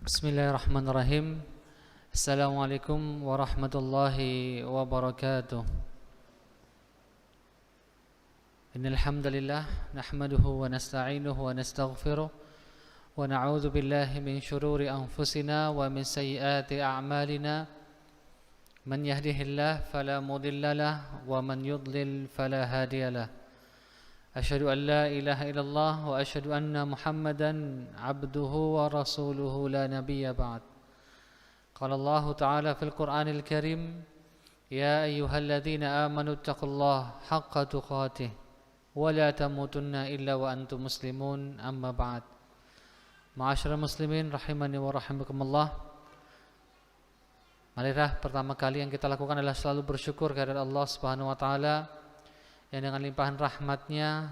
Bismillahirrahmanirrahim. Assalamualaikum warahmatullahi wabarakatuh. Innal hamdalillah nahmaduhu wa nasta'inuhu wa nastaghfiruh wa na'udzu billahi min shururi anfusina wa min sayyiati a'malina. Man yahdihillahu fala mudilla lahu wa man yudlil fala hadiya lahu. Asyhadu an la ilaha illallah wa asyhadu anna Muhammadan abduhu wa rasuluhu la nabiyya ba'd. Qala Allah ta'ala fil Qur'anil Karim, ya ayyuhalladzina amanu taqullaha haqqa tuqatih wa la tamutunna illa wa antum muslimun, amma ba'd. Ma'asyiral muslimin rahimani wa rahimakumullah. Marilah pertama kali yang kita lakukan adalah selalu bersyukur kepada Allah Subhanahu wa taala yang dengan limpahan rahmatnya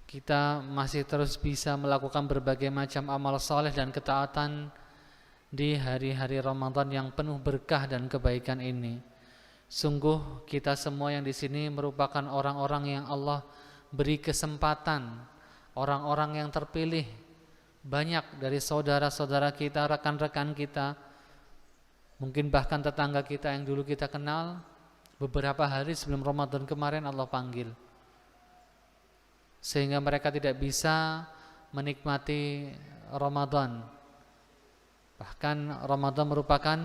kita masih terus bisa melakukan berbagai macam amal saleh dan ketaatan di hari-hari Ramadan yang penuh berkah dan kebaikan ini. Sungguh kita semua yang di sini merupakan orang-orang yang Allah beri kesempatan, orang-orang yang terpilih. Banyak dari saudara-saudara kita, rekan-rekan kita, mungkin bahkan tetangga kita yang dulu kita kenal, beberapa hari sebelum Ramadan kemarin Allah panggil, sehingga mereka tidak bisa menikmati Ramadan. Bahkan Ramadan merupakan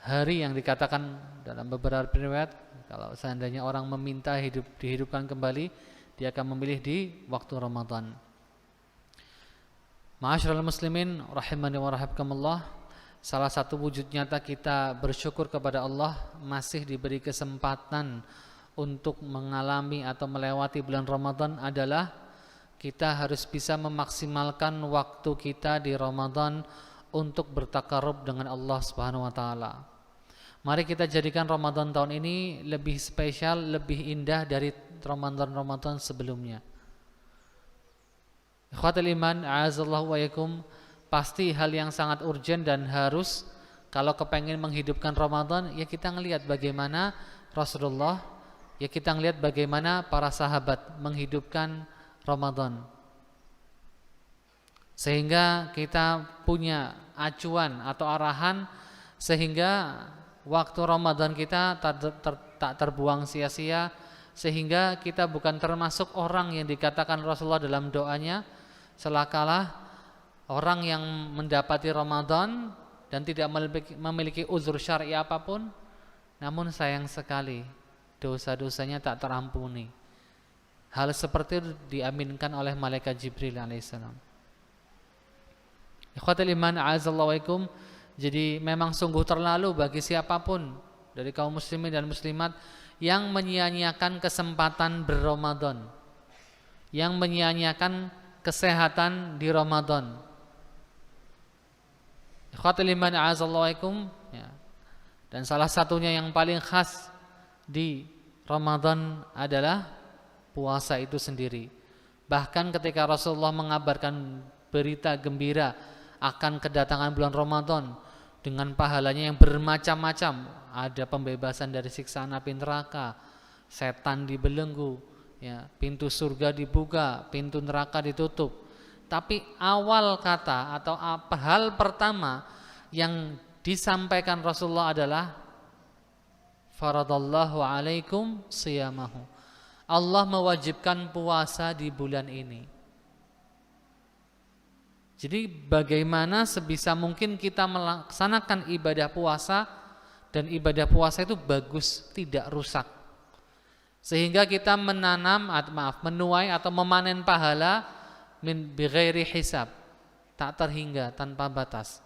hari yang dikatakan dalam beberapa riwayat, kalau seandainya orang meminta dihidupkan kembali, dia akan memilih di waktu Ramadan. Ma'asyiral muslimin rahimani wa rahimakumullah. Salah satu wujud nyata kita bersyukur kepada Allah masih diberi kesempatan untuk mengalami atau melewati bulan Ramadan adalah kita harus bisa memaksimalkan waktu kita di Ramadan untuk bertakarrub dengan Allah Subhanahu wa taala. Mari kita jadikan Ramadan tahun ini lebih spesial, lebih indah dari Ramadan-Ramadan sebelumnya. Ikhwatul iman, a'azallahu wa yakum. Pasti hal yang sangat urgen dan harus, kalau kepengen menghidupkan Ramadan, ya kita ngelihat bagaimana Rasulullah, ya kita ngelihat bagaimana para sahabat menghidupkan Ramadan, sehingga kita punya acuan atau arahan, sehingga waktu Ramadan kita tak terbuang sia-sia, sehingga kita bukan termasuk orang yang dikatakan Rasulullah dalam doanya, celakalah orang yang mendapati Ramadan dan tidak memiliki uzur syar'i apapun, namun sayang sekali dosa-dosanya tak terampuni. Hal seperti itu diaminkan oleh malaikat Jibril alaihissalam. Ikhwatul iman, a'azallahu waikum. Jadi memang sungguh terlalu bagi siapapun dari kaum muslimin dan muslimat yang menyia-nyiakan kesempatan berRamadan, yang menyia-nyiakan kesehatan di Ramadan. Ikhwatul iman, a'azallahu waikum, ya. Dan salah satunya yang paling khas di Ramadan adalah puasa itu sendiri. Bahkan ketika Rasulullah mengabarkan berita gembira akan kedatangan bulan Ramadan dengan pahalanya yang bermacam-macam, ada pembebasan dari siksaan api neraka, setan dibelenggu, ya, pintu surga dibuka, pintu neraka ditutup. Tapi awal kata atau hal pertama yang disampaikan Rasulullah adalah faradallahu alaikum siyamahu. Allah mewajibkan puasa di bulan ini. Jadi bagaimana sebisa mungkin kita melaksanakan ibadah puasa, dan ibadah puasa itu bagus, tidak rusak, sehingga kita menuai atau memanen pahala min bighairi hisab, tak terhingga, tanpa batas.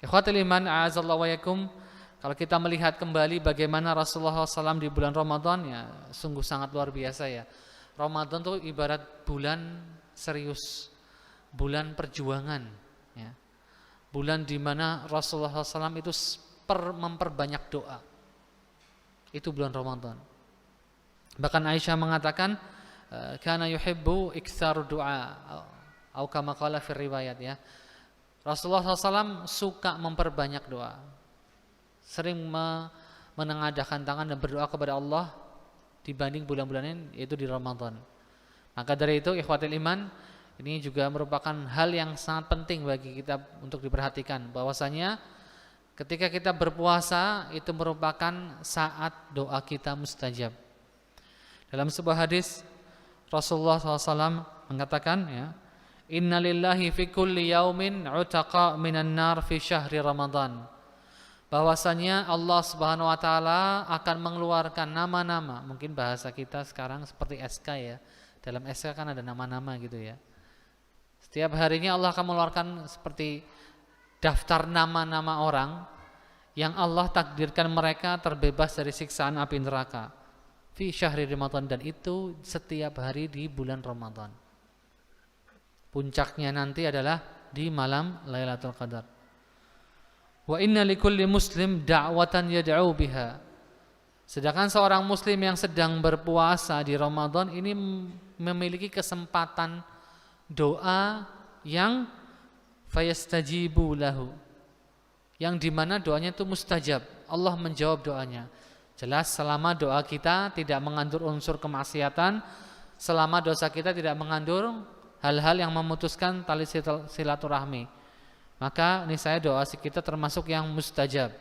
Ikhwatul iman, a'azallahu wa yakum. Kalau kita melihat kembali bagaimana Rasulullah SAW di bulan Ramadan, ya sungguh sangat luar biasa ya. Ramadan itu ibarat bulan serius, bulan perjuangan, ya. Bulan di mana Rasulullah SAW itu memperbanyak doa. Itu bulan Ramadan. Bahkan Aisyah mengatakan, kana yuhibbu iktsaru du'a, atau kama qala fi riwayat, ya. Rasulullah SAW suka memperbanyak doa, sering menengadahkan tangan dan berdoa kepada Allah dibanding bulan-bulan ini, yaitu di Ramadan. Maka dari itu ikhwatul iman, Ini juga merupakan hal yang sangat penting bagi kita untuk diperhatikan, bahwasanya ketika kita berpuasa itu merupakan saat doa kita mustajab. Dalam sebuah hadis Rasulullah SAW mengatakan, ya, Inna lillahi fi kulli yaumin utaqa minan nar fi syahri Ramadan. Bahwasanya Allah Subhanahu wa taala akan mengeluarkan nama-nama, mungkin bahasa kita sekarang seperti SK ya. Dalam SK kan ada nama-nama gitu ya. Setiap harinya Allah akan mengeluarkan seperti daftar nama-nama orang yang Allah takdirkan mereka terbebas dari siksaan api neraka fi syahri Ramadan, dan itu setiap hari di bulan Ramadan. Puncaknya nanti adalah di malam Lailatul Qadar. Wa inna likulli muslim da'watan yad'u biha. Sedangkan seorang muslim yang sedang berpuasa di Ramadan ini memiliki kesempatan doa yang fayastajibu lahu, yang dimana doanya itu mustajab, Allah menjawab doanya. Jelas selama doa kita tidak mengandung unsur kemaksiatan, selama dosa kita tidak mengandung hal-hal yang memutuskan tali silaturahmi, maka niscaya doa kita termasuk yang mustajab.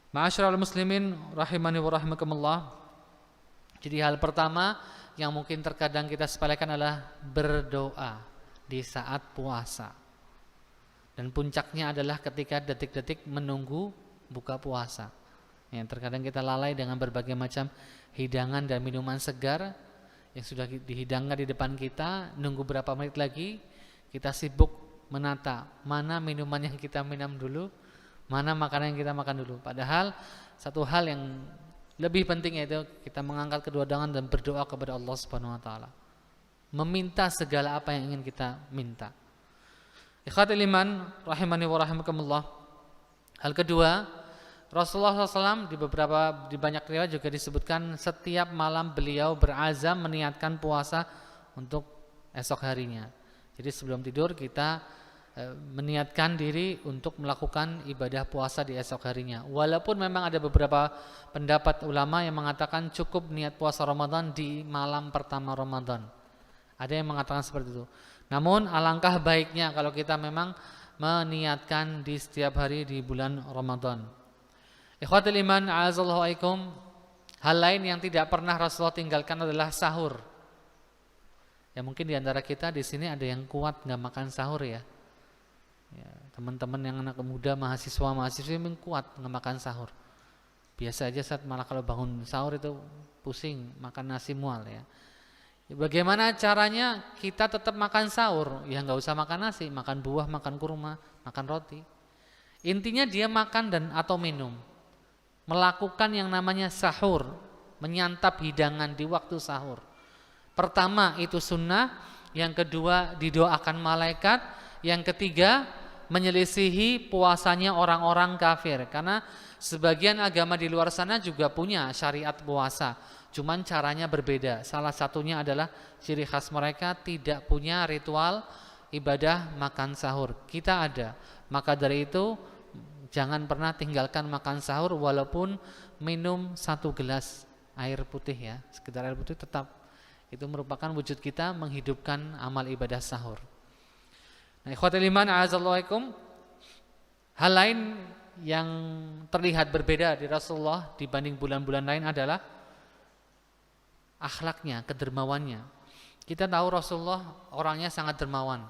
Ma'asyiral muslimin rahimani wa rahimakumullah. Jadi hal pertama yang mungkin terkadang kita sepelekan adalah berdoa di saat puasa. Dan puncaknya adalah ketika detik-detik menunggu buka puasa. Yang terkadang kita lalai dengan berbagai macam hidangan dan minuman segar yang sudah dihidangkan di depan kita, nunggu berapa menit lagi kita sibuk menata mana minuman yang kita minum dulu, mana makanan yang kita makan dulu. Padahal satu hal yang lebih penting yaitu kita mengangkat kedua tangan dan berdoa kepada Allah Subhanahu wa taala. Meminta segala apa yang ingin kita minta. Ikhwatul iman rahimani wa rahimakumullah. Hal kedua, Rasulullah SAW di banyak riwayat juga disebutkan setiap malam beliau berazam meniatkan puasa untuk esok harinya. Jadi sebelum tidur kita meniatkan diri untuk melakukan ibadah puasa di esok harinya. Walaupun memang ada beberapa pendapat ulama yang mengatakan cukup niat puasa Ramadan di malam pertama Ramadan. Ada yang mengatakan seperti itu. Namun alangkah baiknya kalau kita memang meniatkan di setiap hari di bulan Ramadan. Ikhwatul iman a'azallahu aikum. Hal lain yang tidak pernah Rasulullah tinggalkan adalah sahur. Ya mungkin di antara kita di sini ada yang kuat nggak makan sahur ya. Ya, teman-teman yang anak muda, mahasiswa yang kuat nggak makan sahur. Biasa aja saat malah kalau bangun sahur itu pusing makan nasi mual ya. Bagaimana caranya kita tetap makan sahur? Ya nggak usah makan nasi, makan buah, makan kurma, makan roti. Intinya dia makan dan atau minum, melakukan yang namanya sahur, menyantap hidangan di waktu sahur. Pertama itu sunnah, yang kedua didoakan malaikat, yang ketiga menyelisihi puasanya orang-orang kafir. Karena sebagian agama di luar sana juga punya syariat puasa, cuman caranya berbeda. Salah satunya adalah ciri khas mereka tidak punya ritual ibadah makan sahur. Kita ada. Maka dari itu jangan pernah tinggalkan makan sahur walaupun minum 1 gelas air putih ya. Sekedar air putih tetap. Itu merupakan wujud kita menghidupkan amal ibadah sahur. Nah, ikhwatul iman a'azallahu. Hal lain yang terlihat berbeda di Rasulullah dibanding bulan-bulan lain adalah akhlaknya, kedermawannya. Kita tahu Rasulullah orangnya sangat dermawan.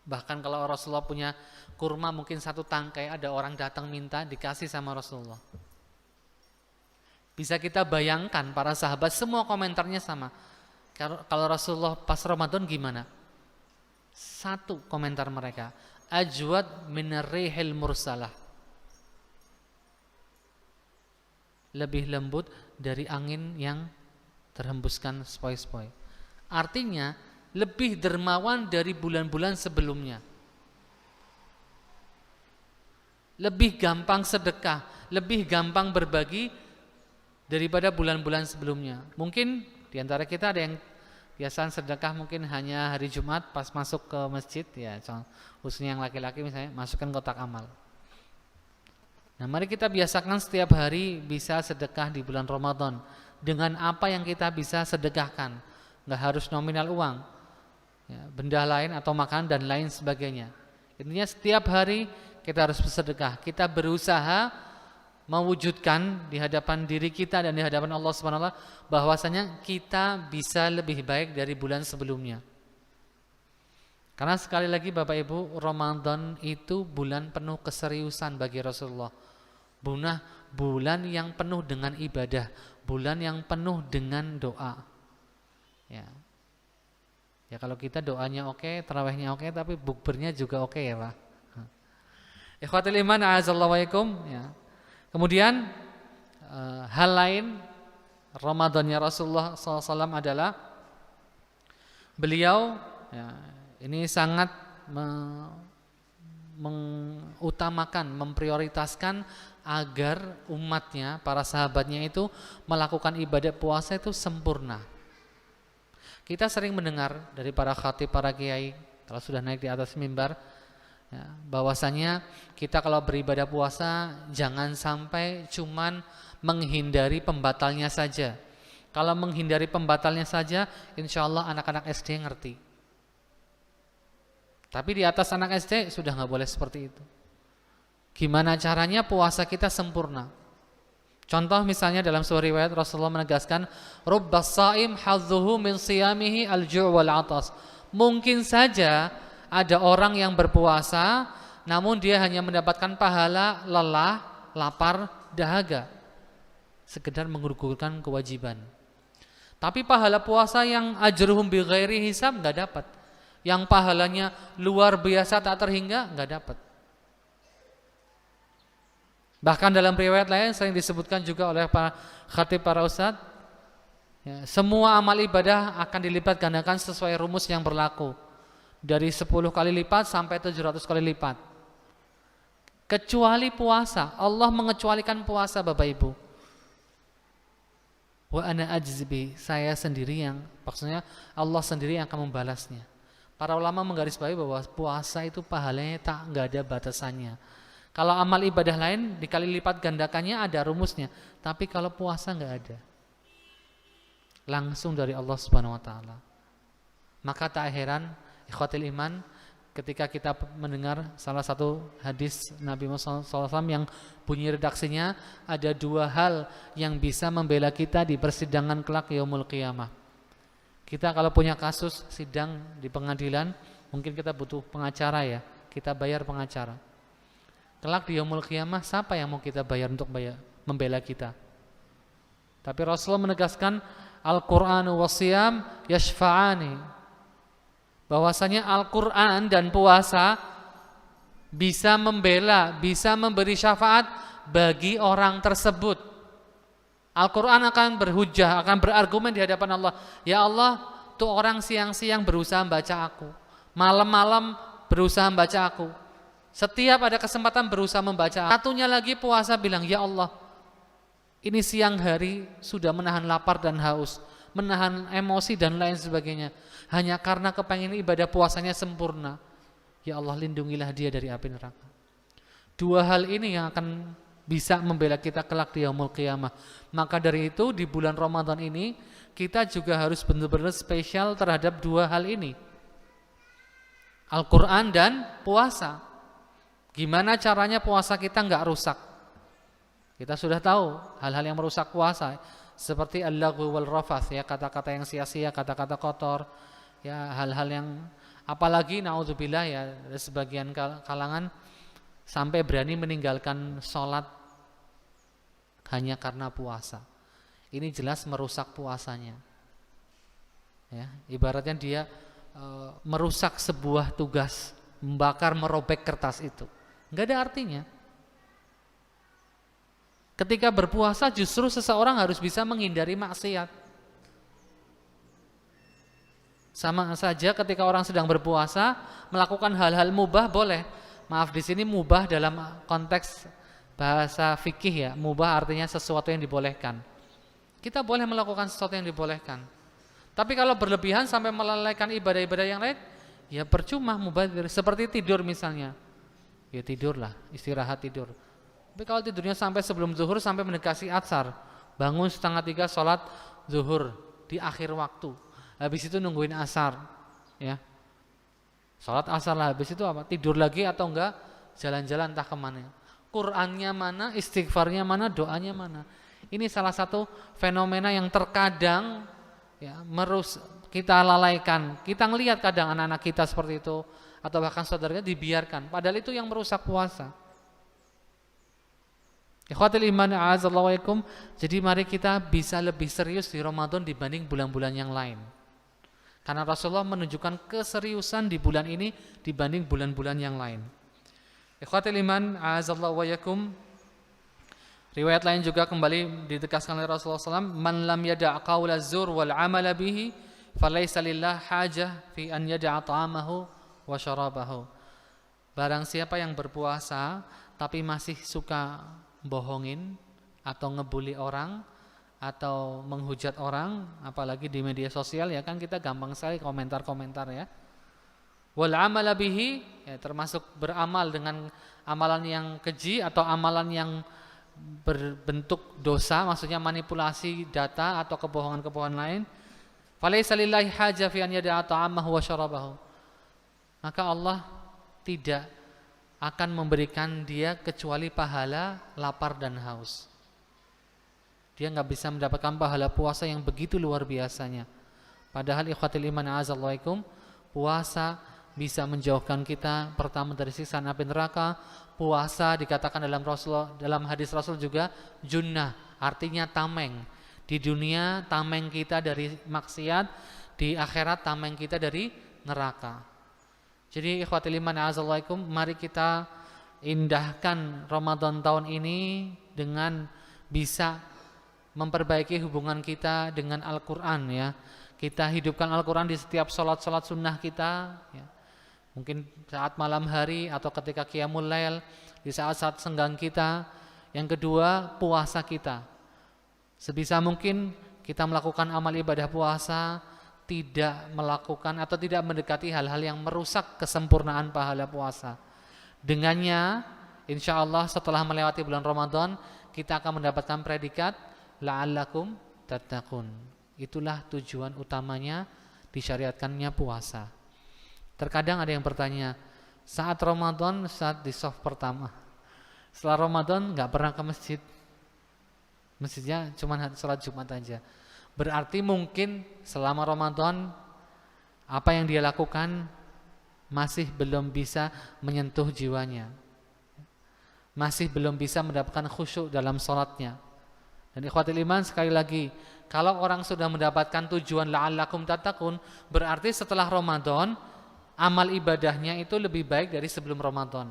Bahkan kalau Rasulullah punya kurma mungkin 1 tangkai, ada orang datang minta dikasih sama Rasulullah. Bisa kita bayangkan para sahabat semua komentarnya sama. Kalau Rasulullah pas Ramadan gimana? 1 komentar mereka, ajwad min rihil mursalah, lebih lembut dari angin yang terhembuskan sepoi-sepoi. Artinya lebih dermawan dari bulan-bulan sebelumnya, lebih gampang sedekah, lebih gampang berbagi daripada bulan-bulan sebelumnya. Mungkin diantara kita ada yang biasanya sedekah mungkin hanya hari Jumat pas masuk ke masjid ya, khususnya yang laki-laki misalnya masukkan kotak amal. Nah, mari kita biasakan setiap hari bisa sedekah di bulan Ramadan dengan apa yang kita bisa sedekahkan. Enggak harus nominal uang. ya, benda lain atau makan dan lain sebagainya. Intinya setiap hari kita harus bersedekah. Kita berusaha mewujudkan di hadapan diri kita dan di hadapan Allah Subhanahu wa taala bahwasanya kita bisa lebih baik dari bulan sebelumnya. Karena sekali lagi Bapak Ibu, Ramadan itu bulan penuh keseriusan bagi Rasulullah. Bulan yang penuh dengan ibadah, bulan yang penuh dengan doa. Ya. Ya kalau kita doanya oke, tarawihnya oke, tapi bukbernya juga oke ya Pak. Ikhwatul iman a'azallahu wa iyakum, ya. Kemudian hal lain Ramadannya Rasulullah SAW adalah beliau ya, ini sangat mengutamakan, memprioritaskan agar umatnya, para sahabatnya itu melakukan ibadah puasa itu sempurna. Kita sering mendengar dari para khatib, para kiai kalau sudah naik di atas mimbar ya, bahwasanya kita kalau beribadah puasa jangan sampai cuman menghindari pembatalnya saja. Kalau menghindari pembatalnya saja, insya Allah anak-anak SD ngerti. Tapi di atas anak SD sudah nggak boleh seperti itu. Gimana caranya puasa kita sempurna? Contoh misalnya dalam sebuah riwayat Rasulullah menegaskan, rubbas shaim hadzuhu min siyamihi al-ju' wal 'atas. Mungkin saja ada orang yang berpuasa namun dia hanya mendapatkan pahala lelah, lapar, dahaga. Sekedar menggugurkan kewajiban. Tapi pahala puasa yang ajruhum bi ghairi hisab enggak dapat. Yang pahalanya luar biasa tak terhingga enggak dapat. Bahkan dalam riwayat lain sering disebutkan juga oleh para khatib, para ustadz ya, semua amal ibadah akan dilipat gandakan sesuai rumus yang berlaku. Dari 10 kali lipat sampai 700 kali lipat. Kecuali puasa. Allah mengecualikan puasa Bapak Ibu. Wa ana ajzibi, saya sendiri yang, maksudnya Allah sendiri yang akan membalasnya. Para ulama menggarisbawahi bahwa puasa itu pahalanya enggak ada batasannya. Kalau amal ibadah lain dikali lipat gandakannya ada rumusnya, tapi kalau puasa enggak ada. Langsung dari Allah Subhanahu wa taala. Maka tak heran ikhwatil iman ketika kita mendengar salah satu hadis Nabi Muhammad SAW yang bunyi redaksinya, ada dua hal yang bisa membela kita di persidangan kelak yaumul qiyamah. Kita kalau punya kasus sidang di pengadilan, mungkin kita butuh pengacara ya, kita bayar pengacara. Kelak di yaumul qiyamah siapa yang mau kita bayar untuk membela kita? Tapi Rasulullah menegaskan Al-Qur'anu wassiyam yashfa'ani, bahwasanya Al-Quran dan puasa bisa membela, bisa memberi syafaat bagi orang tersebut. Al-Quran akan berhujjah, akan berargumen di hadapan Allah. Ya Allah, tuh orang siang-siang berusaha membaca aku, malam-malam berusaha membaca aku, setiap ada kesempatan berusaha membaca. Satunya lagi puasa bilang, ya Allah, ini siang hari sudah menahan lapar dan haus, menahan emosi dan lain sebagainya, hanya karena kepengen ibadah puasanya sempurna. Ya Allah, lindungilah dia dari api neraka. Dua hal ini yang akan bisa membela kita kelak di yaumul qiyamah. Maka dari itu di bulan Ramadan ini kita juga harus benar-benar spesial terhadap dua hal ini, Al-Quran dan puasa. Gimana caranya puasa kita nggak rusak? Kita sudah tahu hal-hal yang merusak puasa, seperti al-laghu wal rafath, ya, kata-kata yang sia-sia, kata-kata kotor, ya, hal-hal yang, apalagi naudzubillah ya, ada sebagian kalangan sampai berani meninggalkan sholat hanya karena puasa. Ini jelas merusak puasanya. Ya, ibaratnya dia merusak sebuah tugas, membakar, merobek kertas itu. Enggak ada artinya. Ketika berpuasa justru seseorang harus bisa menghindari maksiat. Sama saja ketika orang sedang berpuasa melakukan hal-hal mubah boleh. Maaf, di sini mubah dalam konteks bahasa fikih ya. Mubah artinya sesuatu yang dibolehkan. Kita boleh melakukan sesuatu yang dibolehkan. Tapi kalau berlebihan sampai melalaikan ibadah-ibadah yang lain, ya percuma mubazir. Seperti tidur misalnya. Ya tidurlah, istirahat tidur. Tapi kalau tidurnya sampai sebelum zuhur, sampai mendekati asar, bangun 2:30 sholat zuhur di akhir waktu, habis itu nungguin asar, ya, Sholat asar lah, habis itu apa? Tidur lagi atau enggak jalan-jalan entah kemana. Qur'annya mana, istighfarnya mana, doanya mana. Ini salah satu fenomena yang terkadang ya, kita lalaikan. Kita ngelihat kadang anak-anak kita seperti itu, atau bahkan saudaranya dibiarkan. Padahal itu yang merusak puasa. Ikhwatul iman a'azallahu wa ikum. Jadi mari kita bisa lebih serius di Ramadan dibanding bulan-bulan yang lain. Karena Rasulullah menunjukkan keseriusan di bulan ini dibanding bulan-bulan yang lain. Ikhwatul iman a'azallahu wa ikum. Riwayat lain juga kembali ditegaskan oleh Rasulullah SAW, man lam yada' qawla zur wal amala bihi falaysa lillah hajah fi an yada'a ta'amahu wa syarabahu. Barang siapa yang berpuasa tapi masih suka bohongin atau ngebully orang atau menghujat orang, apalagi di media sosial ya kan, kita gampang sekali komentar-komentar ya. Wal amala bihi, ya, termasuk beramal dengan amalan yang keji atau amalan yang berbentuk dosa, maksudnya manipulasi data atau kebohongan-kebohongan lain. Falaysa lillahi haja fi an yada'a ta'amahu wa syarabahu. Maka Allah tidak akan memberikan dia kecuali pahala lapar dan haus. Dia nggak bisa mendapatkan pahala puasa yang begitu luar biasanya. Padahal ikhwatul iman a'azallahu, puasa bisa menjauhkan kita pertama dari siksa api neraka. Puasa dikatakan dalam hadis Rasul juga junnah, artinya tameng. Di dunia tameng kita dari maksiat, di akhirat tameng kita dari neraka. Jadi ikhwatul iman a'azallahu, mari kita indahkan Ramadan tahun ini dengan bisa memperbaiki hubungan kita dengan Al-Quran ya. Kita hidupkan Al-Quran di setiap sholat-sholat sunnah kita ya. Mungkin saat malam hari atau ketika qiyamul lail, di saat-saat senggang kita. Yang kedua, puasa kita. Sebisa mungkin kita melakukan amal ibadah puasa, tidak melakukan atau tidak mendekati hal-hal yang merusak kesempurnaan pahala puasa. Dengannya insya Allah setelah melewati bulan Ramadan, kita akan mendapatkan predikat la'allakum tattaqun. Itulah tujuan utamanya disyariatkannya puasa. Terkadang ada yang bertanya, saat Ramadan, saat di soft pertama, setelah Ramadan nggak pernah ke masjid, masjidnya cuma sholat Jumat aja. Berarti mungkin selama Ramadan apa yang dia lakukan masih belum bisa menyentuh jiwanya, masih belum bisa mendapatkan khusyuk dalam sholatnya. Dan ikhwatul iman, sekali lagi, kalau orang sudah mendapatkan tujuan la'allakum tattaqun, berarti setelah Ramadan amal ibadahnya itu lebih baik dari sebelum Ramadan.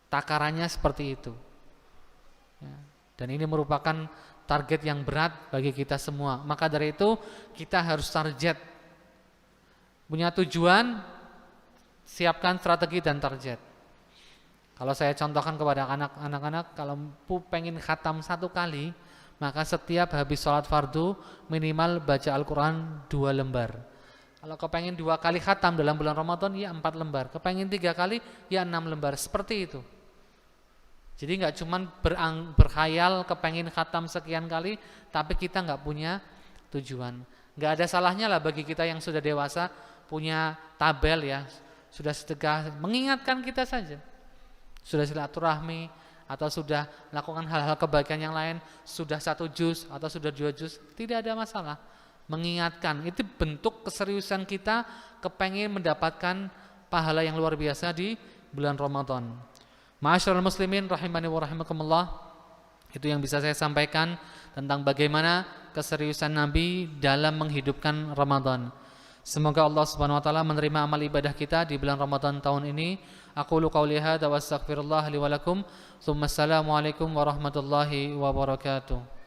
Takarannya seperti itu ya. Dan ini merupakan target yang berat bagi kita semua. Maka dari itu kita harus target, punya tujuan, siapkan strategi dan target. Kalau saya contohkan kepada anak-anak, kalau pengen khatam 1 kali, maka setiap habis sholat fardu minimal baca Al-Quran 2 lembar. Kalau kepengen 2 kali khatam dalam bulan Ramadan, ya 4 lembar. Kepengen 3 kali, ya 6 lembar. Seperti itu. Jadi nggak cuma berkhayal kepengen khatam sekian kali, tapi kita nggak punya tujuan. Nggak ada salahnya lah bagi kita yang sudah dewasa punya tabel ya, sudah sedekah, mengingatkan kita saja. Sudah silaturahmi atau sudah melakukan hal-hal kebaikan yang lain, sudah 1 juz atau sudah 2 juz, tidak ada masalah. Mengingatkan, itu bentuk keseriusan kita kepengen mendapatkan pahala yang luar biasa di bulan Ramadan. Ma'asyiral muslimin rahimani wa rahimakumullah, itu yang bisa saya sampaikan tentang bagaimana keseriusan Nabi dalam menghidupkan Ramadan. Semoga Allah Subhanahu wa taala menerima amal ibadah kita di bulan Ramadan tahun ini. Aqulu qouli hadza wa astaghfirullah li wa lakum. Assalamualaikum warahmatullahi wabarakatuh.